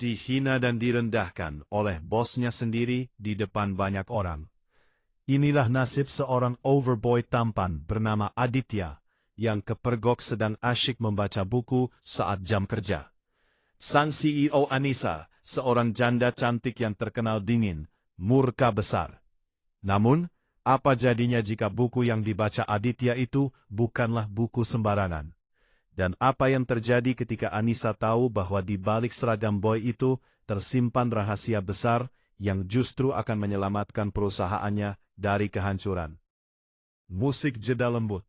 dihina dan direndahkan oleh bosnya sendiri di depan banyak orang. Inilah nasib seorang overboy tampan bernama Aditya, yang kepergok sedang asyik membaca buku saat jam kerja. Sang CEO Anissa, seorang janda cantik yang terkenal dingin, murka besar. Namun, apa jadinya jika buku yang dibaca Aditya itu bukanlah buku sembarangan? Dan apa yang terjadi ketika Anissa tahu bahwa di balik seragam boy itu tersimpan rahasia besar yang justru akan menyelamatkan perusahaannya dari kehancuran? Musik jeda lembut.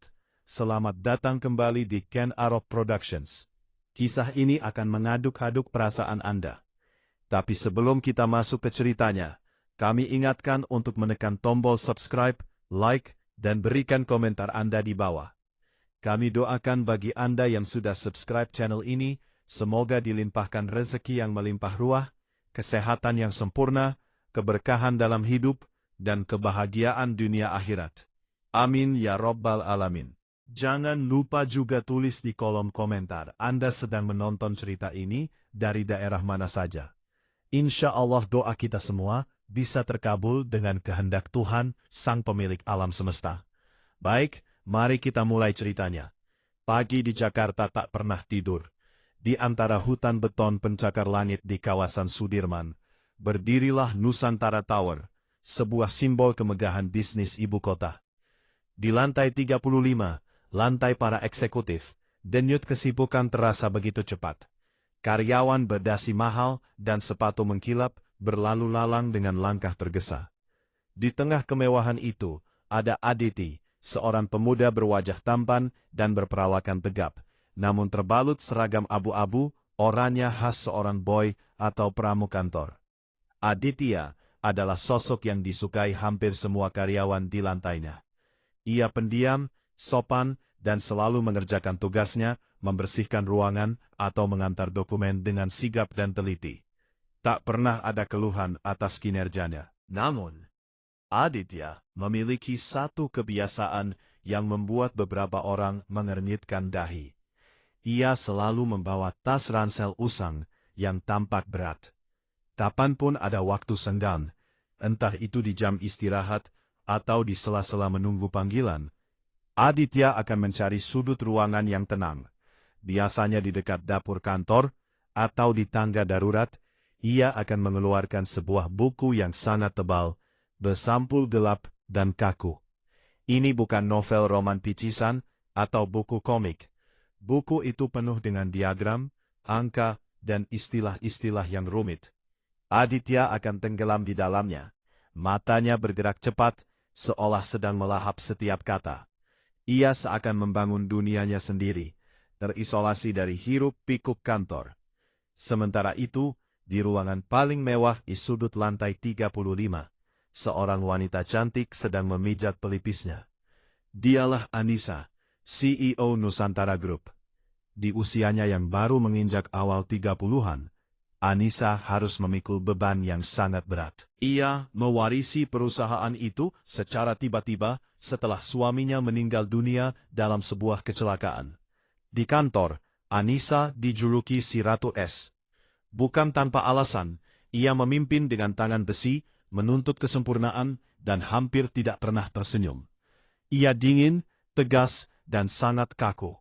Selamat datang kembali di Ken Arok Productions. Kisah ini akan mengaduk-aduk perasaan Anda. Tapi sebelum kita masuk ke ceritanya, kami ingatkan untuk menekan tombol subscribe, like, dan berikan komentar Anda di bawah. Kami doakan bagi Anda yang sudah subscribe channel ini, semoga dilimpahkan rezeki yang melimpah ruah, kesehatan yang sempurna, keberkahan dalam hidup, dan kebahagiaan dunia akhirat. Amin ya Rabbal Alamin. Jangan lupa juga tulis di kolom komentar Anda sedang menonton cerita ini dari daerah mana saja. Insya Allah doa kita semua bisa terkabul dengan kehendak Tuhan, Sang Pemilik alam semesta. Baik, mari kita mulai ceritanya. Pagi di Jakarta tak pernah tidur. Di antara hutan beton pencakar langit di kawasan Sudirman, berdirilah Nusantara Tower, sebuah simbol kemegahan bisnis ibu kota. Di lantai 35, lantai para eksekutif, denyut kesibukan terasa begitu cepat. Karyawan berdasi mahal dan sepatu mengkilap berlalu lalang dengan langkah tergesa. Di tengah kemewahan itu, ada Aditi, seorang pemuda berwajah tampan dan berperawakan tegap, namun terbalut seragam abu-abu, oranye khas seorang boy atau pramu kantor. Aditya adalah sosok yang disukai hampir semua karyawan di lantainya. Ia pendiam, sopan, dan selalu mengerjakan tugasnya, membersihkan ruangan atau mengantar dokumen dengan sigap dan teliti. Tak pernah ada keluhan atas kinerjanya. Namun, Aditya memiliki satu kebiasaan yang membuat beberapa orang mengernyitkan dahi. Ia selalu membawa tas ransel usang yang tampak berat. Kapanpun ada waktu senggang, entah itu di jam istirahat atau di sela-sela menunggu panggilan, Aditya akan mencari sudut ruangan yang tenang. Biasanya di dekat dapur kantor atau di tangga darurat, ia akan mengeluarkan sebuah buku yang sangat tebal, bersampul gelap dan kaku. Ini bukan novel roman picisan atau buku komik. Buku itu penuh dengan diagram, angka, dan istilah-istilah yang rumit. Aditya akan tenggelam di dalamnya. Matanya bergerak cepat, seolah sedang melahap setiap kata. Ia seakan membangun dunianya sendiri, terisolasi dari hiruk-pikuk kantor. Sementara itu, di ruangan paling mewah di sudut lantai 35, seorang wanita cantik sedang memijat pelipisnya. Dialah Anissa, CEO Nusantara Group. Di usianya yang baru menginjak awal 30-an, Anissa harus memikul beban yang sangat berat. Ia mewarisi perusahaan itu secara tiba-tiba setelah suaminya meninggal dunia dalam sebuah kecelakaan. Di kantor, Anissa dijuluki si Ratu Es. Bukan tanpa alasan, ia memimpin dengan tangan besi, menuntut kesempurnaan, dan hampir tidak pernah tersenyum. Ia dingin, tegas, dan sangat kaku.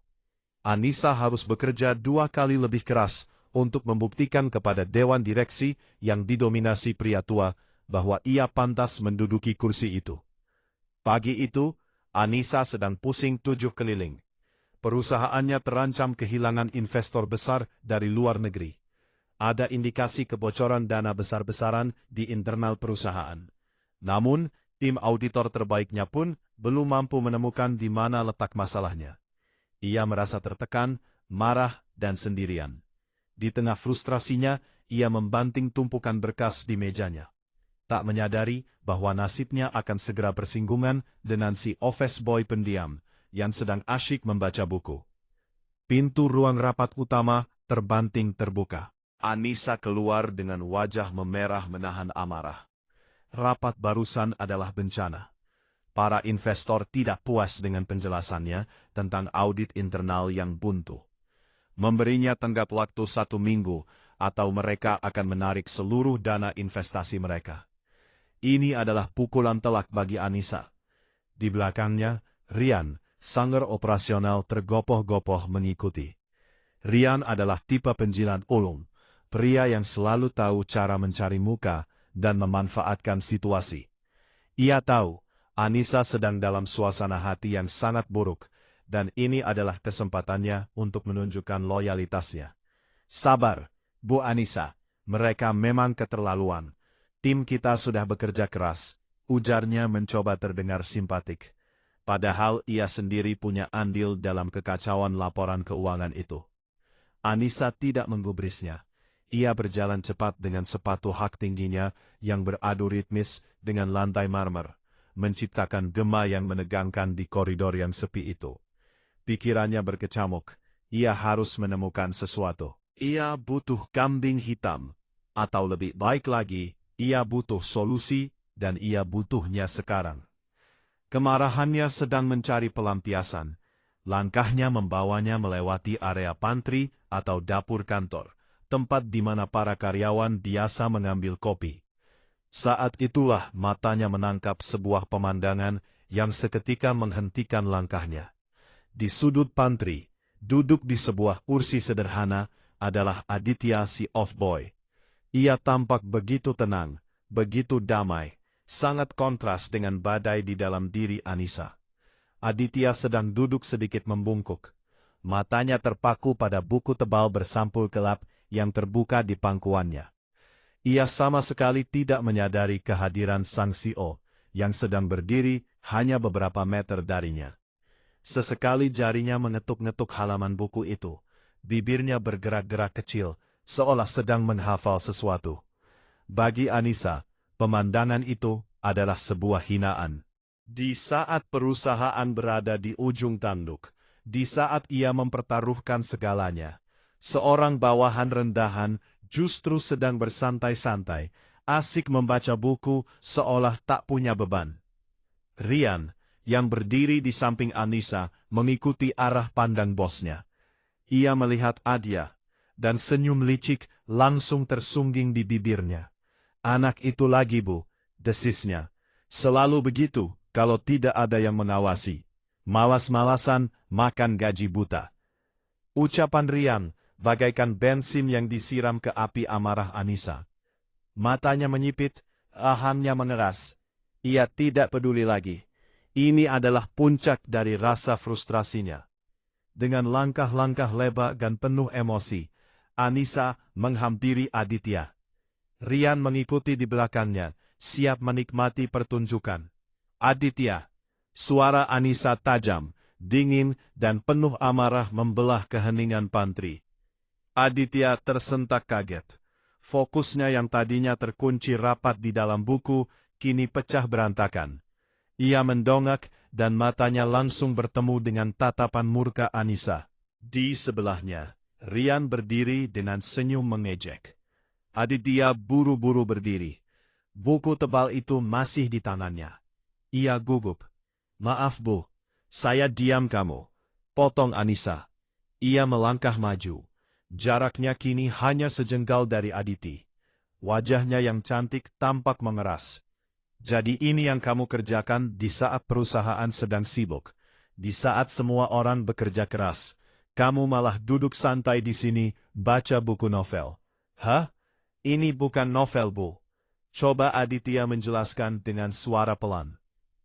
Anissa harus bekerja 2 kali lebih keras untuk membuktikan kepada dewan direksi yang didominasi pria tua bahwa ia pantas menduduki kursi itu. Pagi itu, Anissa sedang pusing 7 keliling. Perusahaannya terancam kehilangan investor besar dari luar negeri. Ada indikasi kebocoran dana besar-besaran di internal perusahaan. Namun, tim auditor terbaiknya pun belum mampu menemukan di mana letak masalahnya. Ia merasa tertekan, marah, dan sendirian. Di tengah frustrasinya, ia membanting tumpukan berkas di mejanya. Tak menyadari bahwa nasibnya akan segera bersinggungan dengan si office boy pendiam yang sedang asyik membaca buku. Pintu ruang rapat utama terbanting terbuka. Anissa keluar dengan wajah memerah menahan amarah. Rapat barusan adalah bencana. Para investor tidak puas dengan penjelasannya tentang audit internal yang buntu. Memberinya tenggat waktu 1 minggu atau mereka akan menarik seluruh dana investasi mereka. Ini adalah pukulan telak bagi Anissa. Di belakangnya, Rian, sanggar operasional tergopoh-gopoh mengikuti. Rian adalah tipe penjilat ulung, pria yang selalu tahu cara mencari muka dan memanfaatkan situasi. Ia tahu, Anissa sedang dalam suasana hati yang sangat buruk, dan ini adalah kesempatannya untuk menunjukkan loyalitasnya. Sabar, Bu Anissa, mereka memang keterlaluan. Tim kita sudah bekerja keras, ujarnya mencoba terdengar simpatik. Padahal ia sendiri punya andil dalam kekacauan laporan keuangan itu. Anissa tidak menggubrisnya. Ia berjalan cepat dengan sepatu hak tingginya yang beradu ritmis dengan lantai marmer, menciptakan gema yang menegangkan di koridor yang sepi itu. Pikirannya berkecamuk, ia harus menemukan sesuatu. Ia butuh kambing hitam, atau lebih baik lagi, ia butuh solusi dan ia butuhnya sekarang. Kemarahannya sedang mencari pelampiasan. Langkahnya membawanya melewati area pantry atau dapur kantor, tempat di mana para karyawan biasa mengambil kopi. Saat itulah matanya menangkap sebuah pemandangan yang seketika menghentikan langkahnya. Di sudut pantry, duduk di sebuah kursi sederhana, adalah Aditya si off-boy. Ia tampak begitu tenang, begitu damai, sangat kontras dengan badai di dalam diri Anissa. Aditya sedang duduk sedikit membungkuk. Matanya terpaku pada buku tebal bersampul gelap yang terbuka di pangkuannya. Ia sama sekali tidak menyadari kehadiran sang CEO, yang sedang berdiri hanya beberapa meter darinya. Sesekali jarinya mengetuk-ngetuk halaman buku itu. Bibirnya bergerak-gerak kecil, seolah sedang menghafal sesuatu. Bagi Anissa, pemandangan itu adalah sebuah hinaan. Di saat perusahaan berada di ujung tanduk, di saat ia mempertaruhkan segalanya, seorang bawahan rendahan justru sedang bersantai-santai, asik membaca buku seolah tak punya beban. Rian, yang berdiri di samping Anissa, mengikuti arah pandang bosnya. Ia melihat Adya, dan senyum licik langsung tersungging di bibirnya. Anak itu lagi, Bu, desisnya. Selalu begitu, kalau tidak ada yang mengawasi. Malas-malasan, makan gaji buta. Ucapan Rian, bagaikan bensin yang disiram ke api amarah Anissa. Matanya menyipit, ahamnya mengeras. Ia tidak peduli lagi. Ini adalah puncak dari rasa frustrasinya. Dengan langkah-langkah lebar dan penuh emosi, Anissa menghampiri Aditya. Rian mengikuti di belakangnya, siap menikmati pertunjukan. Aditya, suara Anissa tajam, dingin dan penuh amarah membelah keheningan pantry. Aditya tersentak kaget. Fokusnya yang tadinya terkunci rapat di dalam buku, kini pecah berantakan. Ia mendongak dan matanya langsung bertemu dengan tatapan murka Anissa. Di sebelahnya, Rian berdiri dengan senyum mengejek. Aditya buru-buru berdiri. Buku tebal itu masih di tangannya. Ia gugup. Maaf, Bu. Saya diam kamu. Potong Anissa. Ia melangkah maju. Jaraknya kini hanya sejengkal dari Aditi. Wajahnya yang cantik tampak mengeras. Jadi ini yang kamu kerjakan di saat perusahaan sedang sibuk. Di saat semua orang bekerja keras. Kamu malah duduk santai di sini, baca buku novel. Hah? Ini bukan novel, Bu. Coba Aditya menjelaskan dengan suara pelan.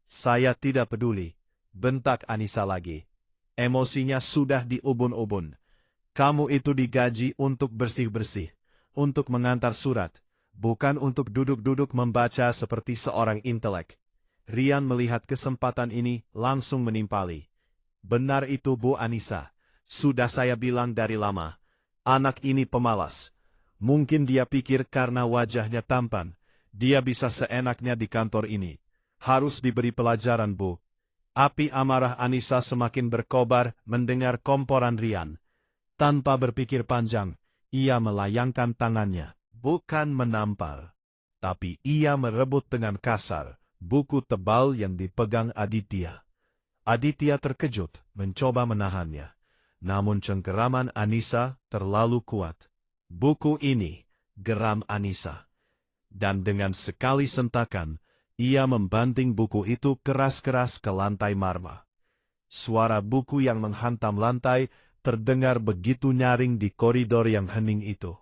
Saya tidak peduli. Bentak Anissa lagi. Emosinya sudah di ubun-ubun. Kamu itu digaji untuk bersih-bersih. Untuk mengantar surat. Bukan untuk duduk-duduk membaca seperti seorang intelek. Rian melihat kesempatan ini langsung menimpali. Benar itu, Bu Anissa. Sudah saya bilang dari lama. Anak ini pemalas. Mungkin dia pikir karena wajahnya tampan, dia bisa seenaknya di kantor ini. Harus diberi pelajaran, Bu. Api amarah Anissa semakin berkobar mendengar komporan Rian. Tanpa berpikir panjang, ia melayangkan tangannya. Bukan menampar, tapi ia merebut dengan kasar buku tebal yang dipegang Aditya. Aditya terkejut, mencoba menahannya. Namun cengkeraman Anissa terlalu kuat. Buku ini, geram Anissa. Dan dengan sekali sentakan, ia membanting buku itu keras-keras ke lantai marmer. Suara buku yang menghantam lantai terdengar begitu nyaring di koridor yang hening itu.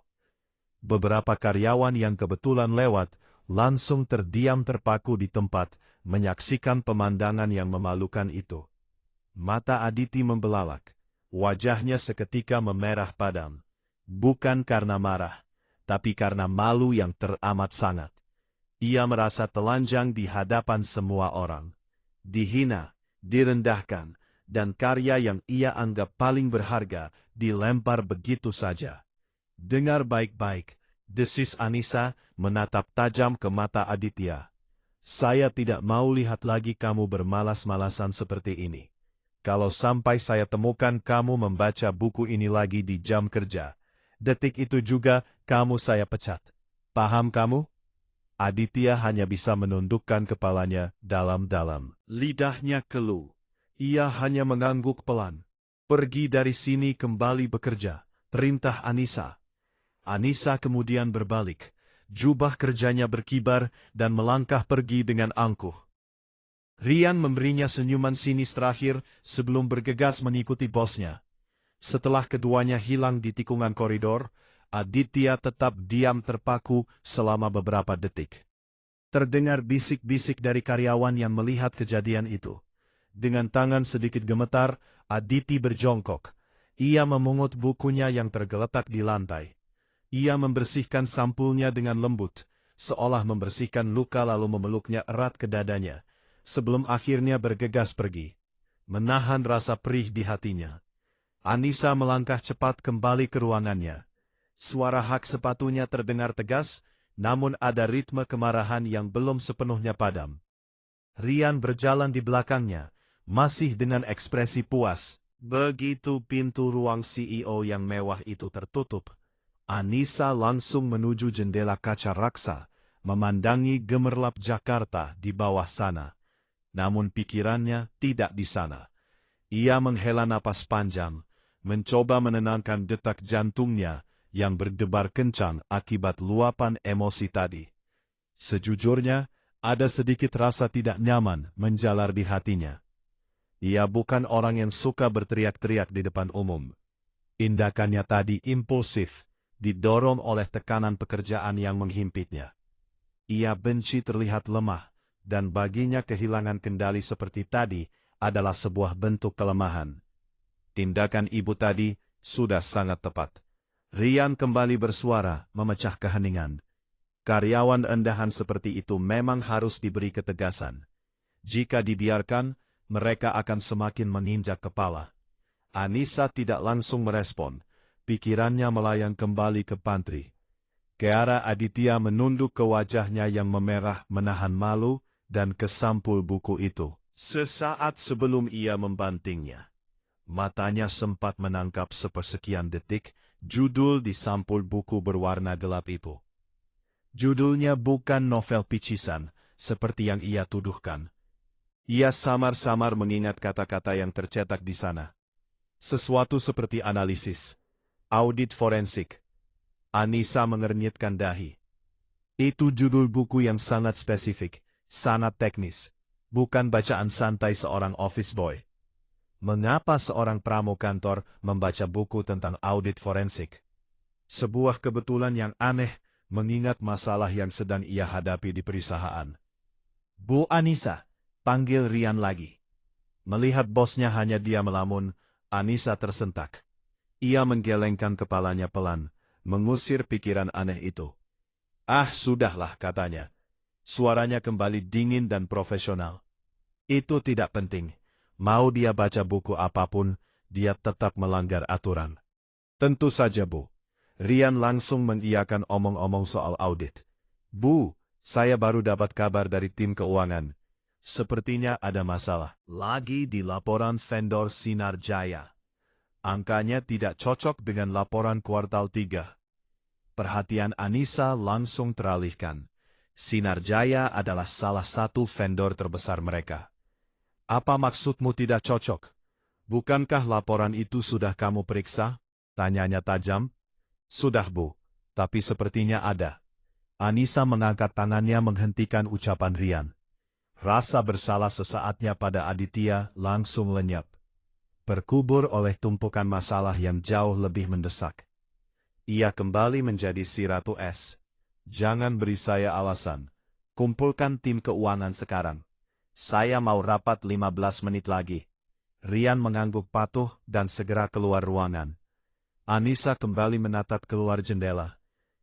Beberapa karyawan yang kebetulan lewat langsung terdiam terpaku di tempat menyaksikan pemandangan yang memalukan itu. Mata Aditi membelalak. Wajahnya seketika memerah padam. Bukan karena marah, tapi karena malu yang teramat sangat. Ia merasa telanjang di hadapan semua orang. Dihina, direndahkan, dan karya yang ia anggap paling berharga dilempar begitu saja. Dengar baik-baik, desis Anissa menatap tajam ke mata Aditya. Saya tidak mau lihat lagi kamu bermalas-malasan seperti ini. Kalau sampai saya temukan kamu membaca buku ini lagi di jam kerja, detik itu juga kamu saya pecat. Paham kamu? Aditya hanya bisa menundukkan kepalanya dalam-dalam. Lidahnya keluh. Ia hanya mengangguk pelan. Pergi dari sini kembali bekerja, perintah Anissa. Anissa kemudian berbalik. Jubah kerjanya berkibar dan melangkah pergi dengan angkuh. Rian memberinya senyuman sinis terakhir sebelum bergegas mengikuti bosnya. Setelah keduanya hilang di tikungan koridor, Aditya tetap diam terpaku selama beberapa detik. Terdengar bisik-bisik dari karyawan yang melihat kejadian itu. Dengan tangan sedikit gemetar, Aditi berjongkok. Ia memungut bukunya yang tergeletak di lantai. Ia membersihkan sampulnya dengan lembut, seolah membersihkan luka lalu memeluknya erat ke dadanya, sebelum akhirnya bergegas pergi. Menahan rasa perih di hatinya. Anissa melangkah cepat kembali ke ruangannya. Suara hak sepatunya terdengar tegas, namun ada ritme kemarahan yang belum sepenuhnya padam. Rian berjalan di belakangnya, masih dengan ekspresi puas. Begitu pintu ruang CEO yang mewah itu tertutup, Anissa langsung menuju jendela kaca raksa, memandangi gemerlap Jakarta di bawah sana. Namun pikirannya tidak di sana. Ia menghela napas panjang, mencoba menenangkan detak jantungnya yang berdebar kencang akibat luapan emosi tadi. Sejujurnya, ada sedikit rasa tidak nyaman menjalar di hatinya. Ia bukan orang yang suka berteriak-teriak di depan umum. Tindakannya tadi impulsif, didorong oleh tekanan pekerjaan yang menghimpitnya. Ia benci terlihat lemah, dan baginya kehilangan kendali seperti tadi adalah sebuah bentuk kelemahan. Tindakan ibu tadi sudah sangat tepat. Rian kembali bersuara, memecah keheningan. Karyawan rendahan seperti itu memang harus diberi ketegasan. Jika dibiarkan, mereka akan semakin menginjak kepala. Anissa tidak langsung merespon. Pikirannya melayang kembali ke pantry. Ke arah Aditya menunduk ke wajahnya yang memerah menahan malu dan ke sampul buku itu. Sesaat sebelum ia membantingnya, matanya sempat menangkap sepersekian detik judul di sampul buku berwarna gelap itu. Judulnya bukan novel picisan, seperti yang ia tuduhkan. Ia samar-samar mengingat kata-kata yang tercetak di sana. Sesuatu seperti analisis, audit forensik. Anissa mengernyitkan dahi. Itu judul buku yang sangat spesifik, sangat teknis. Bukan bacaan santai seorang office boy. Mengapa seorang pramu kantor membaca buku tentang audit forensik? Sebuah kebetulan yang aneh, mengingat masalah yang sedang ia hadapi di perusahaan. Bu Anissa, panggil Rian lagi. Melihat bosnya hanya dia melamun, Anissa tersentak. Ia menggelengkan kepalanya pelan, mengusir pikiran aneh itu. Ah, sudahlah, katanya. Suaranya kembali dingin dan profesional. Itu tidak penting. Mau dia baca buku apapun, dia tetap melanggar aturan. Tentu saja, Bu. Rian langsung mengiyakan omong-omong soal audit. Bu, saya baru dapat kabar dari tim keuangan. Sepertinya ada masalah lagi di laporan vendor Sinar Jaya. Angkanya tidak cocok dengan laporan kuartal 3. Perhatian Anissa langsung teralihkan. Sinar Jaya adalah salah satu vendor terbesar mereka. Apa maksudmu tidak cocok? Bukankah laporan itu sudah kamu periksa? Tanyanya tajam. Sudah Bu, tapi sepertinya ada. Anissa mengangkat tangannya menghentikan ucapan Rian. Rasa bersalah sesaatnya pada Aditya langsung lenyap. Berkubur oleh tumpukan masalah yang jauh lebih mendesak. Ia kembali menjadi si Ratu S. Jangan beri saya alasan. Kumpulkan tim keuangan sekarang. Saya mau rapat 15 menit lagi. Rian mengangguk patuh dan segera keluar ruangan. Anissa kembali menatap keluar jendela.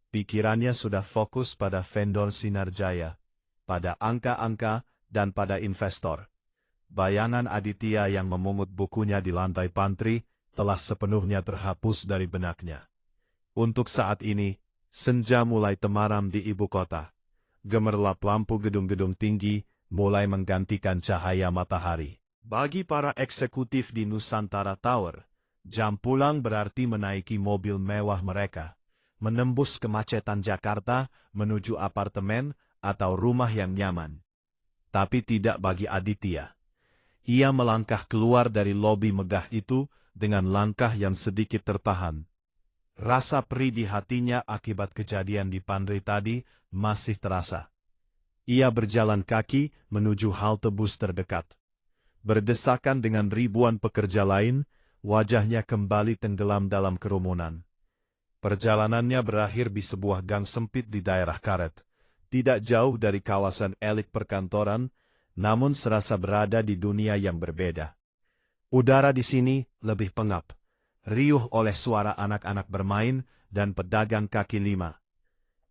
Pikirannya sudah fokus pada vendor Sinar Jaya, pada angka-angka, dan pada investor. Bayangan Aditya yang memungut bukunya di lantai pantry telah sepenuhnya terhapus dari benaknya. Untuk saat ini, senja mulai temaram di ibu kota. Gemerlap lampu gedung-gedung tinggi mulai menggantikan cahaya matahari. Bagi para eksekutif di Nusantara Tower, jam pulang berarti menaiki mobil mewah mereka, menembus kemacetan Jakarta menuju apartemen atau rumah yang nyaman. Tapi tidak bagi Aditya. Ia melangkah keluar dari lobi megah itu dengan langkah yang sedikit tertahan. Rasa perih di hatinya akibat kejadian di Pandri tadi masih terasa. Ia berjalan kaki menuju halte bus terdekat. Berdesakan dengan ribuan pekerja lain, wajahnya kembali tenggelam dalam kerumunan. Perjalanannya berakhir di sebuah gang sempit di daerah Karet, tidak jauh dari kawasan elit perkantoran, namun serasa berada di dunia yang berbeda. Udara di sini lebih pengap, riuh oleh suara anak-anak bermain dan pedagang kaki lima.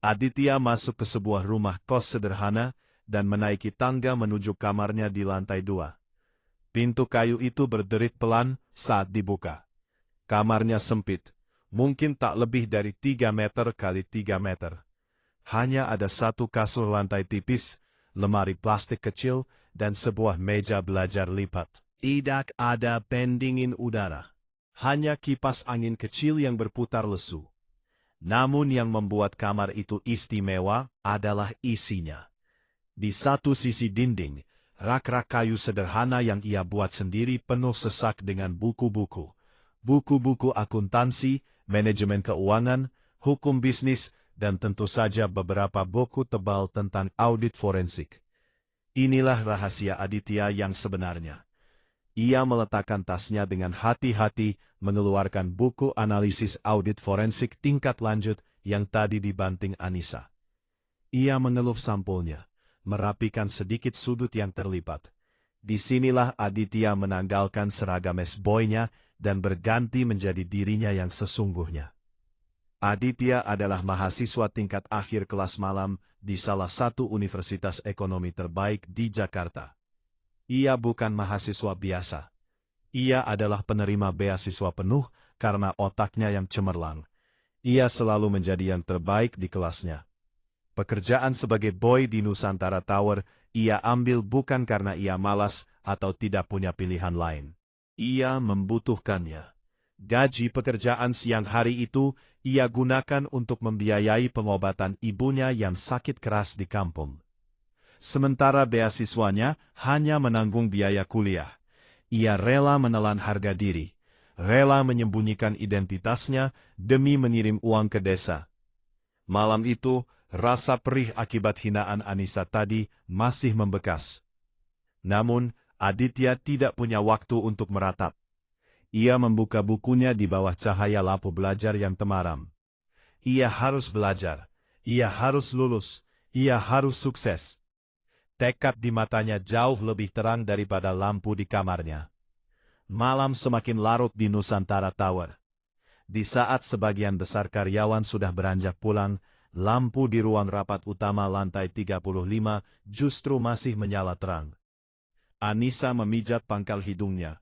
Aditya masuk ke sebuah rumah kos sederhana dan menaiki tangga menuju kamarnya di lantai 2. Pintu kayu itu berderit pelan saat dibuka. Kamarnya sempit, mungkin tak lebih dari 3 meter kali 3 meter. Hanya ada satu kasur lantai tipis, lemari plastik kecil, dan sebuah meja belajar lipat. Tidak ada pendingin udara. Hanya kipas angin kecil yang berputar lesu. Namun yang membuat kamar itu istimewa adalah isinya. Di satu sisi dinding, rak-rak kayu sederhana yang ia buat sendiri penuh sesak dengan buku-buku. Buku-buku akuntansi, manajemen keuangan, hukum bisnis, dan tentu saja beberapa buku tebal tentang audit forensik. Inilah rahasia Aditya yang sebenarnya. Ia meletakkan tasnya dengan hati-hati, mengeluarkan buku analisis audit forensik tingkat lanjut yang tadi dibanting Anissa. Ia mengelup sampulnya, merapikan sedikit sudut yang terlipat. Disinilah Aditya menanggalkan seragam S-boy-nya dan berganti menjadi dirinya yang sesungguhnya. Aditya adalah mahasiswa tingkat akhir kelas malam di salah satu universitas ekonomi terbaik di Jakarta. Ia bukan mahasiswa biasa. Ia adalah penerima beasiswa penuh karena otaknya yang cemerlang. Ia selalu menjadi yang terbaik di kelasnya. Pekerjaan sebagai boy di Nusantara Tower ia ambil bukan karena ia malas atau tidak punya pilihan lain. Ia membutuhkannya. Gaji pekerjaan siang hari itu ia gunakan untuk membiayai pengobatan ibunya yang sakit keras di kampung. Sementara beasiswanya hanya menanggung biaya kuliah. Ia rela menelan harga diri, rela menyembunyikan identitasnya demi mengirim uang ke desa. Malam itu, rasa perih akibat hinaan Anissa tadi masih membekas. Namun, Aditya tidak punya waktu untuk meratap. Ia membuka bukunya di bawah cahaya lampu belajar yang temaram. Ia harus belajar, ia harus lulus, ia harus sukses. Tekad di matanya jauh lebih terang daripada lampu di kamarnya. Malam semakin larut di Nusantara Tower. Di saat sebagian besar karyawan sudah beranjak pulang, lampu di ruang rapat utama lantai 35 justru masih menyala terang. Anissa memijat pangkal hidungnya.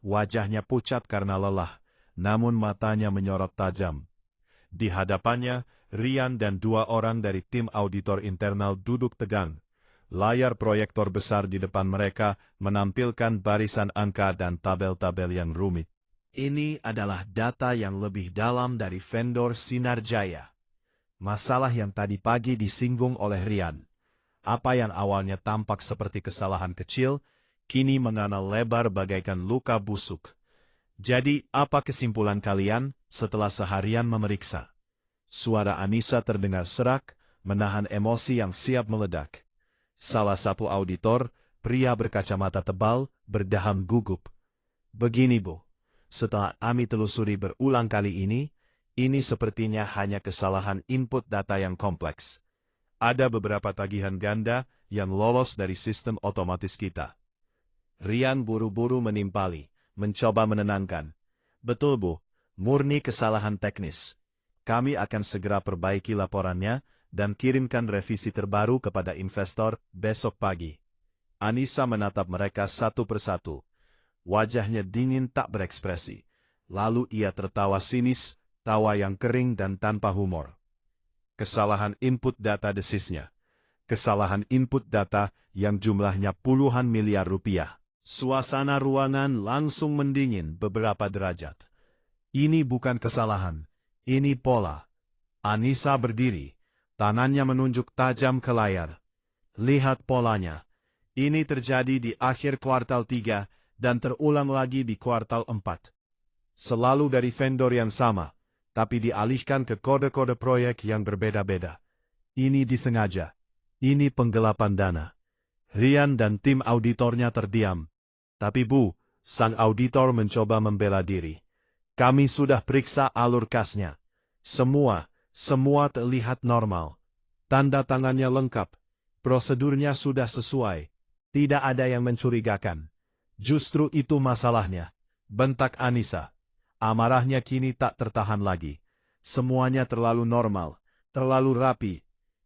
Wajahnya pucat karena lelah, namun matanya menyorot tajam. Di hadapannya, Rian dan 2 orang dari tim auditor internal duduk tegang. Layar proyektor besar di depan mereka menampilkan barisan angka dan tabel-tabel yang rumit. Ini adalah data yang lebih dalam dari vendor Sinar Jaya. Masalah yang tadi pagi disinggung oleh Rian. Apa yang awalnya tampak seperti kesalahan kecil, kini menganal lebar bagaikan luka busuk. Jadi, apa kesimpulan kalian setelah seharian memeriksa? Suara Anissa terdengar serak, menahan emosi yang siap meledak. Salah satu auditor, pria berkacamata tebal, berdaham gugup. Begini Bu, setelah kami telusuri berulang kali ini sepertinya hanya kesalahan input data yang kompleks. Ada beberapa tagihan ganda yang lolos dari sistem otomatis kita. Rian buru-buru menimpali, mencoba menenangkan. Betul Bu, murni kesalahan teknis. Kami akan segera perbaiki laporannya dan kirimkan revisi terbaru kepada investor besok pagi. Anissa menatap mereka satu persatu. Wajahnya dingin tak berekspresi. Lalu ia tertawa sinis, tawa yang kering dan tanpa humor. Kesalahan input data desisnya. Kesalahan input data yang jumlahnya puluhan miliar rupiah. Suasana ruangan langsung mendingin beberapa derajat. Ini bukan kesalahan. Ini pola. Anissa berdiri, tangannya menunjuk tajam ke layar. Lihat polanya. Ini terjadi di akhir kuartal 3 dan terulang lagi di kuartal 4. Selalu dari vendor yang sama, tapi dialihkan ke kode-kode proyek yang berbeda-beda. Ini disengaja. Ini penggelapan dana. Rian dan tim auditornya terdiam. Tapi Bu, sang auditor mencoba membela diri. Kami sudah periksa alur kasnya. Semua terlihat normal. Tanda tangannya lengkap. Prosedurnya sudah sesuai. Tidak ada yang mencurigakan. Justru itu masalahnya. Bentak Anissa. Amarahnya kini tak tertahan lagi. Semuanya terlalu normal, terlalu rapi.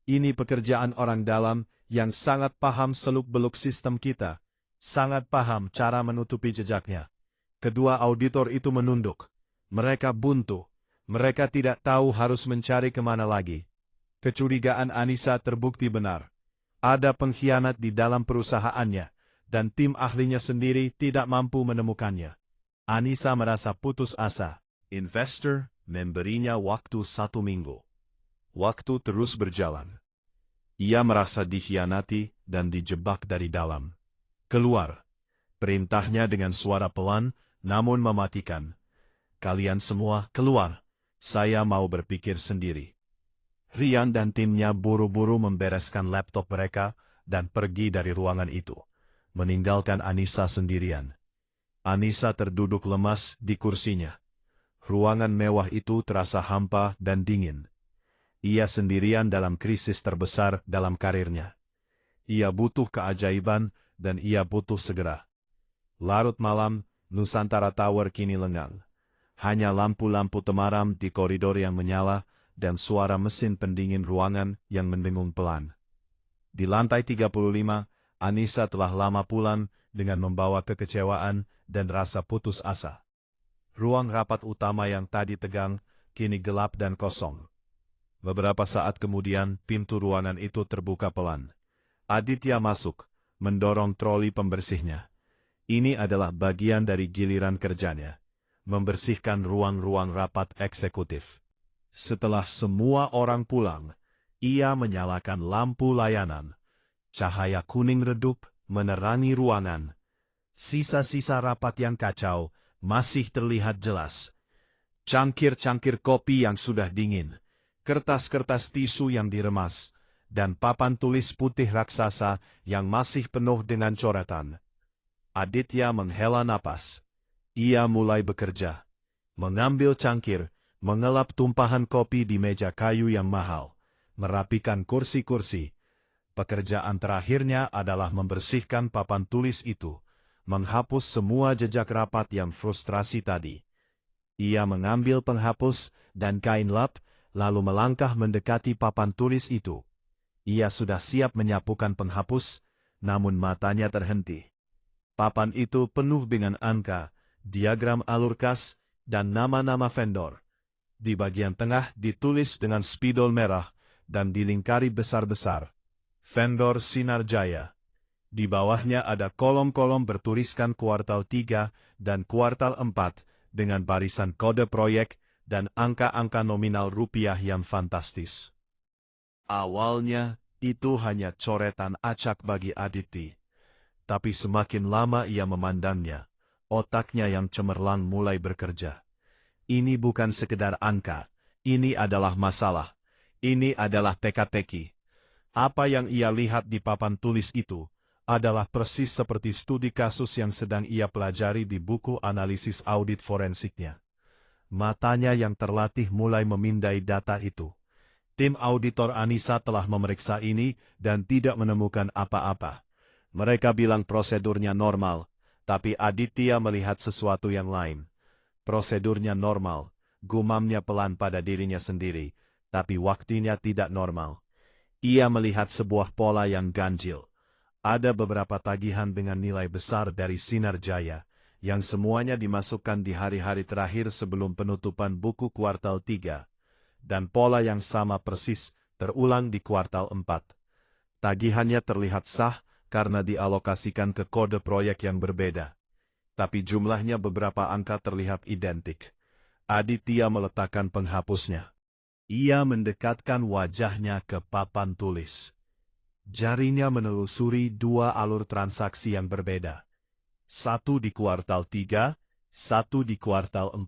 Ini pekerjaan orang dalam yang sangat paham seluk-beluk sistem kita. Sangat paham cara menutupi jejaknya. Kedua auditor itu menunduk. Mereka buntu. Mereka tidak tahu harus mencari kemana lagi. Kecurigaan Anissa terbukti benar. Ada pengkhianat di dalam perusahaannya, dan tim ahlinya sendiri tidak mampu menemukannya. Anissa merasa putus asa. Investor memberinya waktu 1 minggu. Waktu terus berjalan. Ia merasa dikhianati dan dijebak dari dalam. Keluar. Perintahnya dengan suara pelan, namun mematikan. Kalian semua keluar. Saya mau berpikir sendiri. Rian dan timnya buru-buru membereskan laptop mereka dan pergi dari ruangan itu, meninggalkan Anissa sendirian. Anissa terduduk lemas di kursinya. Ruangan mewah itu terasa hampa dan dingin. Ia sendirian dalam krisis terbesar dalam karirnya. Ia butuh keajaiban dan ia butuh segera. Larut malam, Nusantara Tower kini lengang. Hanya lampu-lampu temaram di koridor yang menyala dan suara mesin pendingin ruangan yang mendengung pelan. Di lantai 35, Anissa telah lama pulang dengan membawa kekecewaan dan rasa putus asa. Ruang rapat utama yang tadi tegang, kini gelap dan kosong. Beberapa saat kemudian, pintu ruangan itu terbuka pelan. Aditya masuk, mendorong troli pembersihnya. Ini adalah bagian dari giliran kerjanya. Membersihkan ruang-ruang rapat eksekutif. Setelah semua orang pulang, ia menyalakan lampu layanan. Cahaya kuning redup menerangi ruangan. Sisa-sisa rapat yang kacau masih terlihat jelas. Cangkir-cangkir kopi yang sudah dingin, kertas-kertas tisu yang diremas, dan papan tulis putih raksasa yang masih penuh dengan coretan. Aditya menghela napas. Ia mulai bekerja. Mengambil cangkir, mengelap tumpahan kopi di meja kayu yang mahal, merapikan kursi-kursi. Pekerjaan terakhirnya adalah membersihkan papan tulis itu, menghapus semua jejak rapat yang frustrasi tadi. Ia mengambil penghapus dan kain lap, lalu melangkah mendekati papan tulis itu. Ia sudah siap menyapukan penghapus, namun matanya terhenti. Papan itu penuh dengan angka, diagram alur kas, dan nama-nama vendor. Di bagian tengah ditulis dengan spidol merah dan dilingkari besar-besar. Vendor Sinar Jaya. Di bawahnya ada kolom-kolom bertuliskan kuartal 3 dan kuartal 4 dengan barisan kode proyek dan angka-angka nominal rupiah yang fantastis. Awalnya, itu hanya coretan acak bagi Aditi. Tapi semakin lama ia memandangnya, otaknya yang cemerlang mulai bekerja. Ini bukan sekedar angka, Ini adalah masalah. Ini adalah teka-teki. Apa yang ia lihat di papan tulis itu adalah persis seperti studi kasus yang sedang ia pelajari di buku analisis audit forensiknya. Matanya yang terlatih mulai memindai data itu. Tim auditor Anissa telah memeriksa ini dan tidak menemukan apa-apa. Mereka bilang prosedurnya normal, tapi Aditya melihat sesuatu yang lain. Prosedurnya normal, gumamnya pelan pada dirinya sendiri, tapi waktunya tidak normal. Ia melihat sebuah pola yang ganjil. Ada beberapa tagihan dengan nilai besar dari Sinar Jaya, yang semuanya dimasukkan di hari-hari terakhir sebelum penutupan buku kuartal 3. Dan pola yang sama persis terulang di kuartal 4. Tagihannya terlihat sah karena dialokasikan ke kode proyek yang berbeda. Tapi jumlahnya beberapa angka terlihat identik. Aditya meletakkan penghapusnya. Ia mendekatkan wajahnya ke papan tulis. Jarinya menelusuri dua alur transaksi yang berbeda. Satu di kuartal 3, satu di kuartal 4.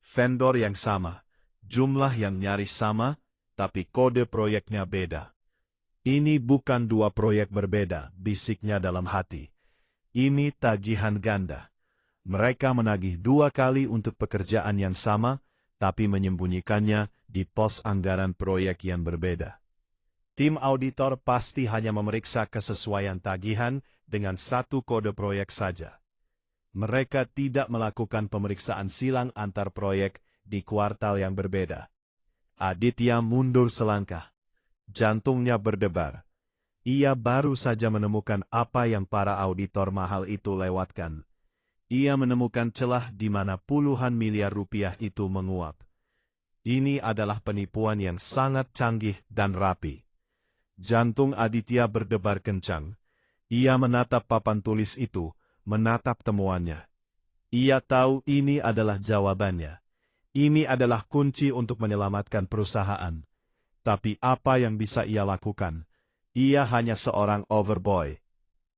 Vendor yang sama, jumlah yang nyaris sama, tapi kode proyeknya beda. Ini bukan dua proyek berbeda, bisiknya dalam hati. Ini tagihan ganda. Mereka menagih 2 kali untuk pekerjaan yang sama, tapi menyembunyikannya di pos anggaran proyek yang berbeda. Tim auditor pasti hanya memeriksa kesesuaian tagihan dengan satu kode proyek saja. Mereka tidak melakukan pemeriksaan silang antar proyek di kuartal yang berbeda. Aditya mundur selangkah. Jantungnya berdebar. Ia baru saja menemukan apa yang para auditor mahal itu lewatkan. Ia menemukan celah di mana puluhan miliar rupiah itu menguap. Ini adalah penipuan yang sangat canggih dan rapi. Jantung Aditya berdebar kencang. Ia menatap papan tulis itu, menatap temuannya. Ia tahu ini adalah jawabannya. Ini adalah kunci untuk menyelamatkan perusahaan. Tapi apa yang bisa ia lakukan? Ia hanya seorang overboy.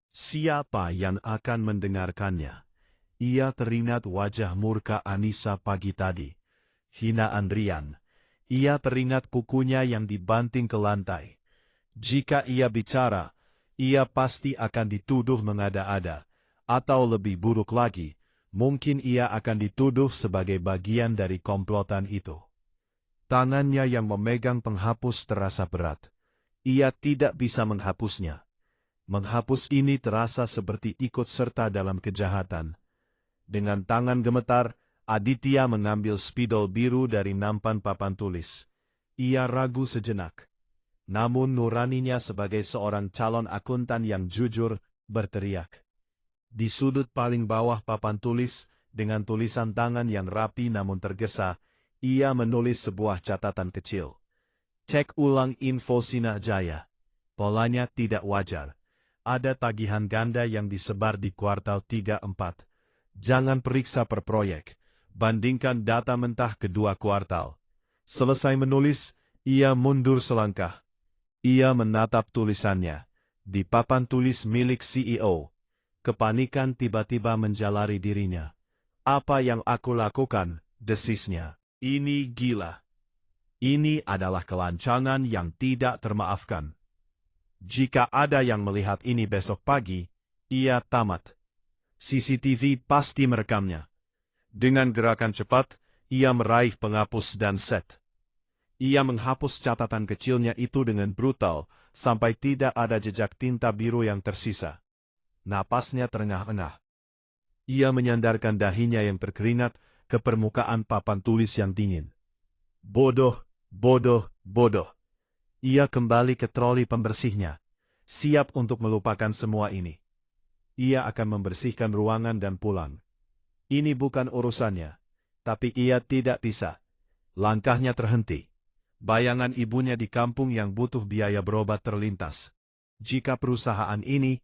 Siapa yang akan mendengarkannya? Ia teringat wajah murka Anissa pagi tadi. Hinaan Rian. Ia teringat kukunya yang dibanting ke lantai. Jika ia bicara, ia pasti akan dituduh mengada-ada. Atau lebih buruk lagi, mungkin ia akan dituduh sebagai bagian dari komplotan itu. Tangannya yang memegang penghapus terasa berat. Ia tidak bisa menghapusnya. Menghapus ini terasa seperti ikut serta dalam kejahatan. Dengan tangan gemetar, Aditya mengambil spidol biru dari nampan papan tulis. Ia ragu sejenak. Namun nuraninya sebagai seorang calon akuntan yang jujur, berteriak. Di sudut paling bawah papan tulis, dengan tulisan tangan yang rapi namun tergesa, ia menulis sebuah catatan kecil. Cek ulang info Sinar Jaya. Polanya tidak wajar. Ada tagihan ganda yang disebar di kuartal 3-4. Jangan periksa per proyek. Bandingkan data mentah kedua kuartal. Selesai menulis, ia mundur selangkah. Ia menatap tulisannya. Di papan tulis milik CEO. Kepanikan tiba-tiba menjalari dirinya. Apa yang aku lakukan, desisnya. Ini gila. Ini adalah kelancangan yang tidak termaafkan. Jika ada yang melihat ini besok pagi, ia tamat. CCTV pasti merekamnya. Dengan gerakan cepat, ia meraih penghapus dan set. Ia menghapus catatan kecilnya itu dengan brutal, sampai tidak ada jejak tinta biru yang tersisa. Napasnya terengah-engah. Ia menyandarkan dahinya yang berkeringat ke permukaan papan tulis yang dingin. Bodoh, bodoh, bodoh. Ia kembali ke troli pembersihnya, siap untuk melupakan semua ini. Ia akan membersihkan ruangan dan pulang. Ini bukan urusannya, tapi ia tidak bisa. Langkahnya terhenti. Bayangan ibunya di kampung yang butuh biaya berobat terlintas. Jika perusahaan ini